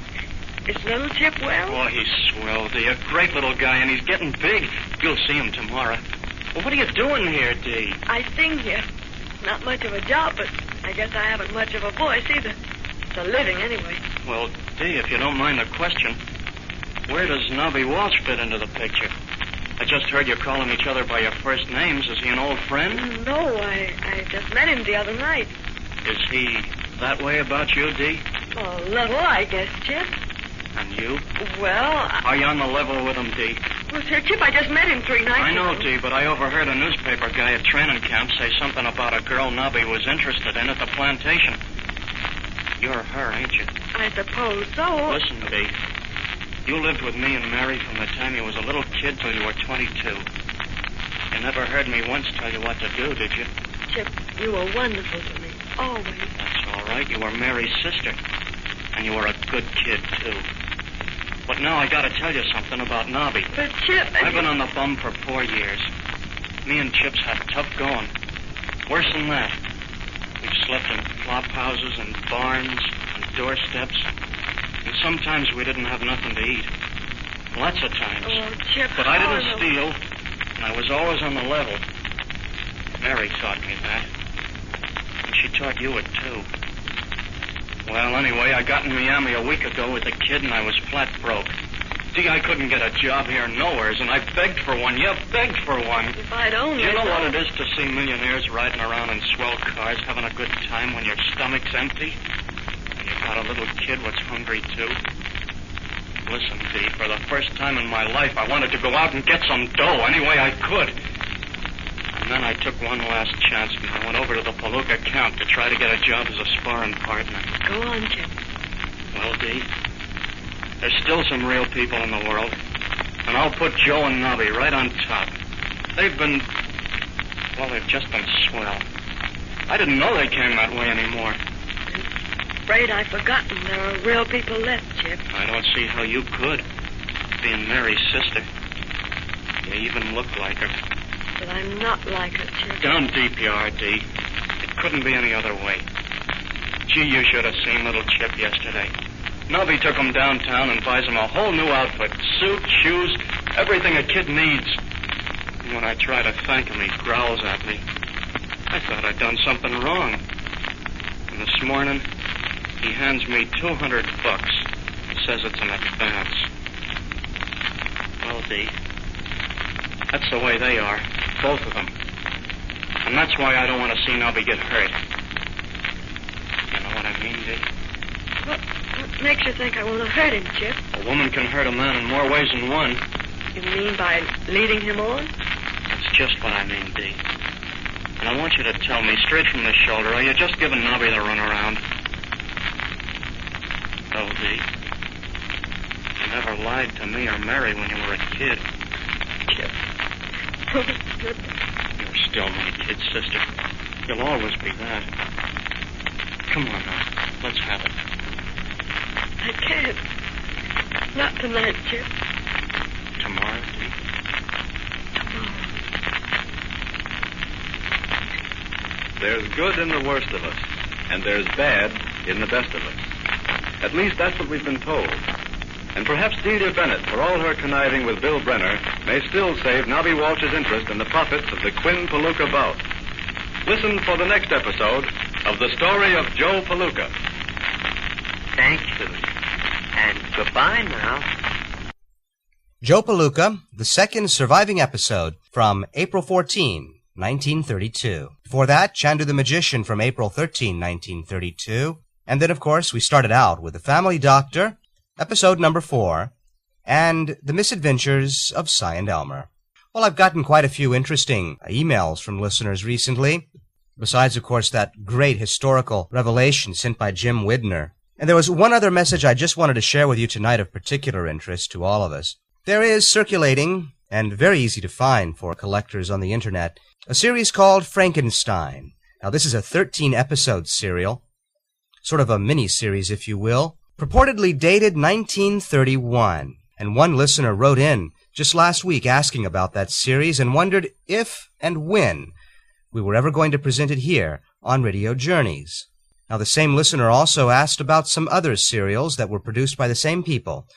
is little Chip well? Oh, he's swell, Dee. A great little guy, and he's getting big. You'll see him tomorrow. Well, what are you doing here, Dee? I sing here. Not much of a job, but I guess I haven't much of a voice either. It's a living, anyway. Well, Dee, if you don't mind the question, where does Nobby Walsh fit into the picture? I just heard you calling each other by your first names. Is he an old friend? No, I just met him the other night. Is he that way about you, Dee? A little, I guess, Chip. And you? Well, Are you on the level with him, Dee? Well, sir, Chip, I just met him 3 nights I know, ago. Dee, but I overheard a newspaper guy at training camp say something about a girl Nobby was interested in at the plantation. You're her, ain't you? I suppose so. Listen, Dee. You lived with me and Mary from the time you was a little kid till you were 22. You never heard me once tell you what to do, did you? Chip, you were wonderful to me. Always. That's all right. You were Mary's sister. And you were a good kid, too. But now I gotta tell you something about Nobby. But, Chip... I've been on the bum for 4 years. Me and Chip's had tough going. Worse than that. We've slept in flop houses and barns and doorsteps. And sometimes we didn't have nothing to eat. Lots of times. Oh, Chip, but I didn't no. steal, and I was always on the level. Mary taught me that. And she taught you it, too. Well, anyway, I got in Miami a week ago with a kid, and I was flat broke. Gee, I couldn't get a job here nowheres, and I begged for one. Yeah, begged for one. If I'd only... Do you know what it is to see millionaires riding around in swell cars having a good time when your stomach's empty? And you got a little kid what's hungry, too? Listen, Dee, for the first time in my life, I wanted to go out and get some dough any way I could. And then I took one last chance, and I went over to the Palooka camp to try to get a job as a sparring partner. Go on, Chip. Well, Dee, there's still some real people in the world. And I'll put Joe and Nobby right on top. They've been... well, they've just been swell. I didn't know they came that way anymore. Afraid I've forgotten there are real people left, Chip. I don't see how you could, being Mary's sister. You even look like her. But I'm not like her, Chip. Down deep you are, Dee. It couldn't be any other way. Gee, you should have seen little Chip yesterday. Nobby took him downtown and buys him a whole new outfit. Suit, shoes, everything a kid needs. And when I try to thank him, he growls at me. I thought I'd done something wrong. And this morning, he hands me $200. He says it's an advance. Well, Dee, that's the way they are, both of them. And that's why I don't want to see Nobby get hurt. You know what I mean, Dee? makes you think I want to hurt him, Chip? A woman can hurt a man in more ways than one. You mean by leading him on? That's just what I mean, Dee. And I want you to tell me straight from the shoulder, are you just giving Nobby the runaround? Oh, Dee. You never lied to me or Mary when you were a kid. Chip. Oh, goodness. You're still my kid, sister. You'll always be that. Come on now. Let's have it. I can't. Not tonight, Chip. Tomorrow, Dee. There's good in the worst of us, and there's bad in the best of us. At least that's what we've been told. And perhaps Delia Bennett, for all her conniving with Bill Brenner, may still save Nobby Walsh's interest in the profits of the Quinn Palooka bout. Listen for the next episode of The Story of Joe Palooka. Thank you. And goodbye now. Joe Palooka, the second surviving episode from April 14, 1932. Before that, Chandu the Magician from April 13, 1932. And then, of course, we started out with The Family Doctor, episode number 4, and The Misadventures of Cy and Elmer. Well, I've gotten quite a few interesting emails from listeners recently, besides, of course, that great historical revelation sent by Jim Widner. And there was one other message I just wanted to share with you tonight of particular interest to all of us. There is circulating, and very easy to find for collectors on the Internet, a series called Frankenstein. Now, this is a 13-episode serial, sort of a mini-series, if you will, purportedly dated 1931. And one listener wrote in just last week asking about that series and wondered if and when we were ever going to present it here on Radio Journeys. Now, the same listener also asked about some other serials that were produced by the same people.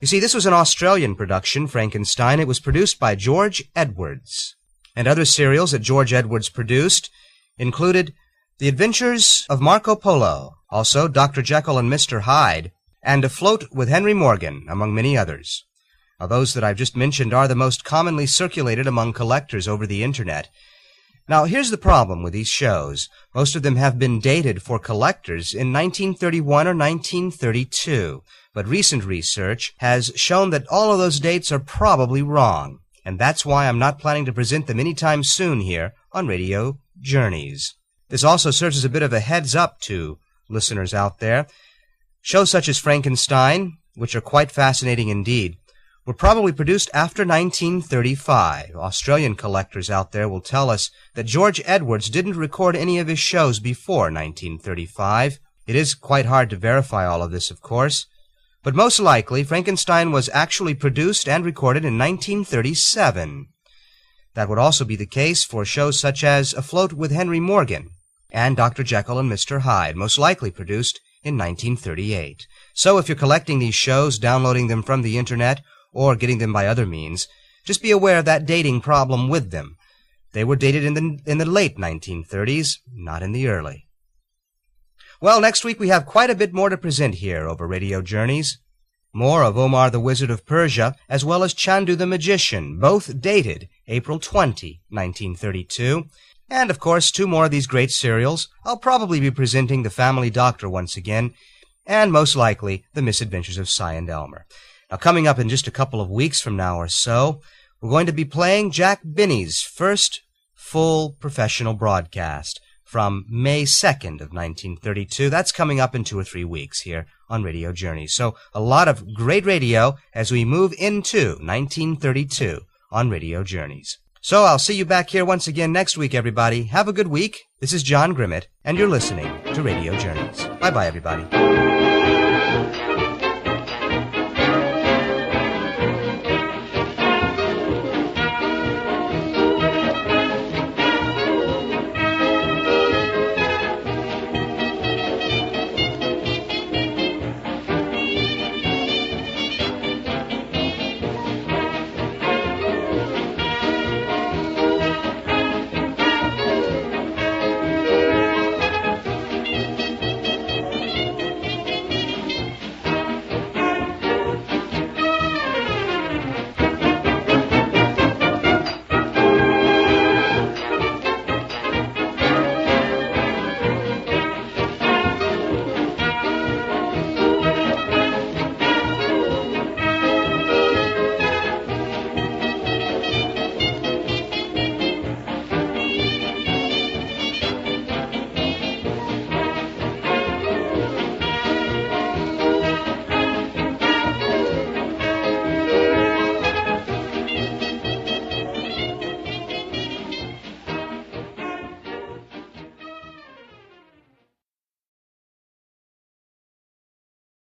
You see, this was an Australian production, Frankenstein. It was produced by George Edwards. And other serials that George Edwards produced included The Adventures of Marco Polo, also Dr. Jekyll and Mr. Hyde, and Afloat with Henry Morgan, among many others. Now, those that I've just mentioned are the most commonly circulated among collectors over the Internet. Now, here's the problem with these shows. Most of them have been dated for collectors in 1931 or 1932, but recent research has shown that all of those dates are probably wrong, and that's why I'm not planning to present them anytime soon here on Radio Journeys. This also serves as a bit of a heads-up to listeners out there. Shows such as Frankenstein, which are quite fascinating indeed, were probably produced after 1935. Australian collectors out there will tell us that George Edwards didn't record any of his shows before 1935. It is quite hard to verify all of this, of course, but most likely Frankenstein was actually produced and recorded in 1937. That would also be the case for shows such as Afloat with Henry Morgan and Dr. Jekyll and Mr. Hyde, most likely produced in 1938. So if you're collecting these shows, downloading them from the Internet, or getting them by other means, just be aware of that dating problem with them. They were dated in the late 1930s, not in the early. Well, next week we have quite a bit more to present here over Radio Journeys. More of Omar the Wizard of Persia, as well as Chandu the Magician, both dated April 20, 1932. And, of course, 2 more of these great serials. I'll probably be presenting The Family Doctor once again, and most likely The Misadventures of Cy and Elmer. Now, coming up in just a couple of weeks from now or so, we're going to be playing Jack Binney's first full professional broadcast from May 2nd of 1932. That's coming up in 2 or 3 weeks here on Radio Journeys. So a lot of great radio as we move into 1932 on Radio Journeys. So I'll see you back here once again next week, everybody. Have a good week. This is John Grimmett, and you're listening to Radio Journeys. Bye-bye, everybody.